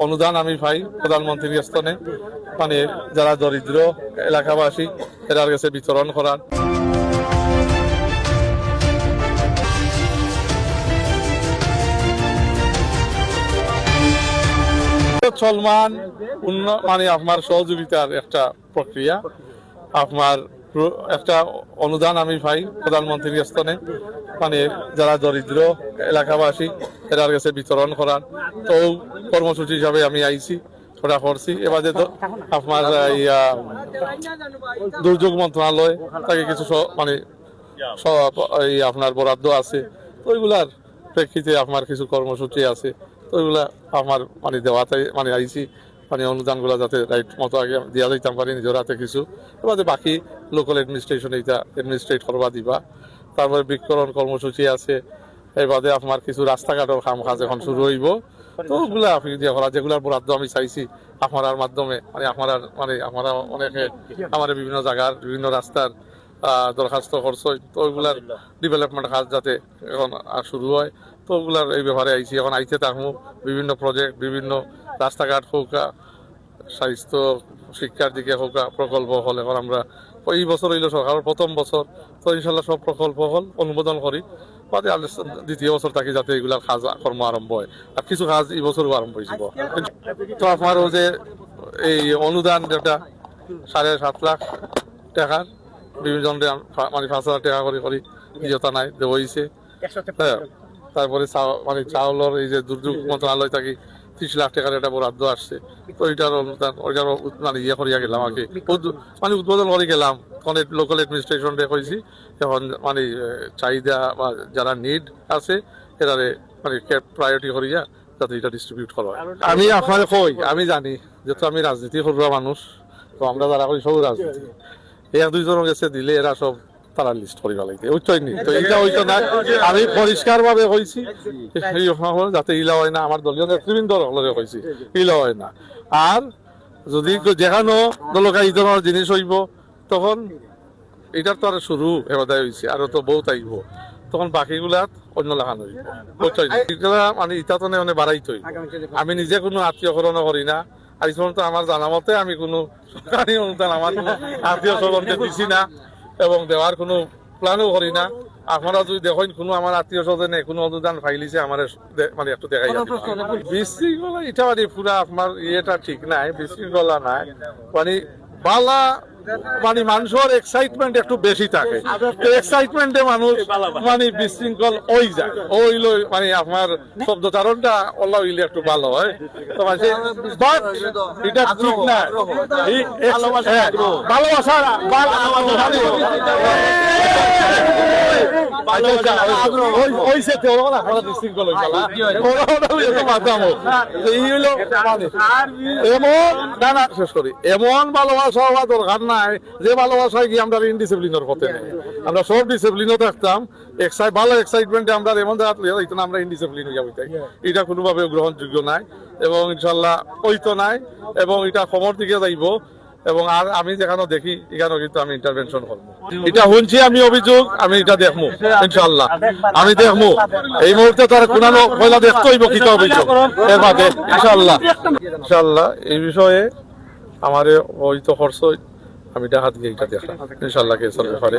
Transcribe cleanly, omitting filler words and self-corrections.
অনুদান আমি পাই প্রধানমন্ত্রীর স্তনে, মানে যারা দরিদ্র এলাকাবাসী এরার কাছে বিতরণ করার। চলমান মানে আপনার সহযোগিতার একটা প্রক্রিয়া, আপনার একটা অনুদান আমি পাই প্রধানমন্ত্রীর স্তনে, মানে যারা দরিদ্র এলাকাবাসী এরার কাছে বিতরণ করার। তো কর্মসূচি হিসাবে আমি আইছি, ওটা করছি। এবারে আপনার দুর্যোগ মন্ত্রণালয় তাকে কিছু মানে আপনার বরাদ্দ আছে, তো ওইগুলার প্রেক্ষিতে আপনার কিছু কর্মসূচি আছে, তো ওইগুলা আমার মানে দেওয়াতে মানে আইছি, মানে অনুদানগুলো যাতে রাইট মতো আগে দেওয়া যাইতাম পারি নিজের হাতে কিছু। এবারে বাকি লোকাল অ্যাডমিনিস্ট্রেশন এইটা অ্যাডমিনিস্ট্রেট করবা দিবা। তারপরে বৃক্ষরোপণ কর্মসূচি আছে। এবারে আপনার কিছু রাস্তাঘাটের কাজ এখন শুরু হইব। তো ওগুলা আপনি দিয়ে করা, যেগুলার বরাদ্দ আমি চাইছি আপনার মাধ্যমে, মানে আপনারা অনেকে আমার বিভিন্ন জায়গার বিভিন্ন রাস্তার দরখাস্ত করছে, তো ওইগুলার ডেভেলপমেন্ট কাজ যাতে এখন শুরু হয়, তো ওগুলার এই ব্যাপারে আইছি। এখন আইতে থাকবো বিভিন্ন প্রজেক্ট, বিভিন্ন রাস্তাঘাট হোক, স্বাস্থ্য শিক্ষার দিকে হোক, প্রকল্প হল। এখন আমরা এই বছর হইল সরকারের প্রথম বছর, তো ইনশাল্লাহ সব প্রকল্প হল অনুমোদন করি, বাদে দ্বিতীয় বছর থাকি যাতে এগুলার কাজ কর্ম আরম্ভ হয়। আর কিছু কাজ এই বছরও আরম্ভ হয়েছিল। তো আপনার ওই যে এই অনুদান যেটা 7.5 লাখ টাকার বিভিন্ন মানে 5,000 টাকা করে করি নিজতা নাই দেওয়া হয়েছে। হ্যাঁ, তারপরে মানে চাউলের এই যে দুর্যোগ মন্ত্রণালয় থাকি 30 লাখ টাকার একটা বরাদ্দ আসছে, তো ওইটার অনুদান ওইটার মানে ইয়ে করিয়া গেলাম আগে, মানে উদ্বোধন করে গেলাম। তখন লোকাল অ্যাডমিনিস্ট্রেশন কইছি এখন মানে চাহিদা বা যারা নিড আছে এটারে মানে প্রায়োরিটি করিয়া যাতে এটা ডিস্ট্রিবিউট করা হয়। আমি আপনার কই, আমি জানি যেহেতু আমি রাজনীতি করবা মানুষ, তো আমরা যারা করি সব রাজনীতি, এক দুইজনের কাছে দিলে এরা সব তারা লিস্ট করি ফেলাইতে ওইটাই নি, তো এইটা ওইটা না। আমি পরিষ্কার ভাবে কইছি যাতে ইলা হয় না, আমার দলীয় নেতৃবৃন্দ কইছি ইলা হয় না। আর যদি যেখানো দলকা এই ধরনের জিনিস হইব, তখন এটার তো আর শুরু এবারে হয়েছে, আরো তো বহুত আইব, তখন বাকিগুলাত অন্য লেখান হইব। ওইটাই মানে ইটা তো অনেক বাড়াইতে হইব। আমি নিজে কোনো আত্মীয়করণ করি না, আর এই সময় আমার জানা মতে আমি কোনো সরকারি অনুদান আমার কোনো আত্মীয় স্বজনকে দিছি না এবং দেওয়ার কোনো প্ল্যানও করি না। আপনারা যদি দেখেন কোনো আমার আত্মীয় স্বজনে কোনো অনুদান ফাইলিছে আমার মানে একটু দেখাই বিশৃঙ্খলা, এটা মানে পুরা আপনার ইয়েটা ঠিক নাই, বিশৃঙ্খলা নাই, মানে বালা মানে মানুষের এক্সাইটমেন্ট একটু বেশি থাকে, এক্সাইটমেন্টে মানুষ মানে বিশৃঙ্খল ওই যায়, ওইল মানে আপনার শব্দচারণটা ওলা হইলে একটু ভালো হয়। তো মানে এটা ঠিক না, ভালোবাসা এমন ভালোবাসা হওয়া দরকার নাই যে ভালোবাসায় কি আমরা ইনডিসিপ্লিনের পথে নেই। আমরা সব ডিসিপ্লিনও থাকতাম, ভালো এক্সাইটমেন্টে আমরা এমন জায়গা আমরা ইনডিসিপ্লিন হইয়া হইতাই, এটা কোনোভাবে গ্রহণযোগ্য নাই এবং ইনশাল্লাহ ওইতো নাই এবং এটা খবর দিকে যাইব। এবং আর আমি যেখানে দেখি এখানেও কিন্তু আমি ইন্টারভেনশন করবো, এটা শুনছি আমি অভিযোগ, আমি এটা দেখবো ইনশাল্লাহ, আমি দেখবো এই মুহূর্তে তার কোন পয়লা দেখতে হইব কি অভিযোগ এর মাঝে ইনশাল্লাহ। এই বিষয়ে আমার ওই তো খরচ আমি এটা হাত দিয়ে এটা দেখলাম ইনশাল্লাহ কে চলবে পারে।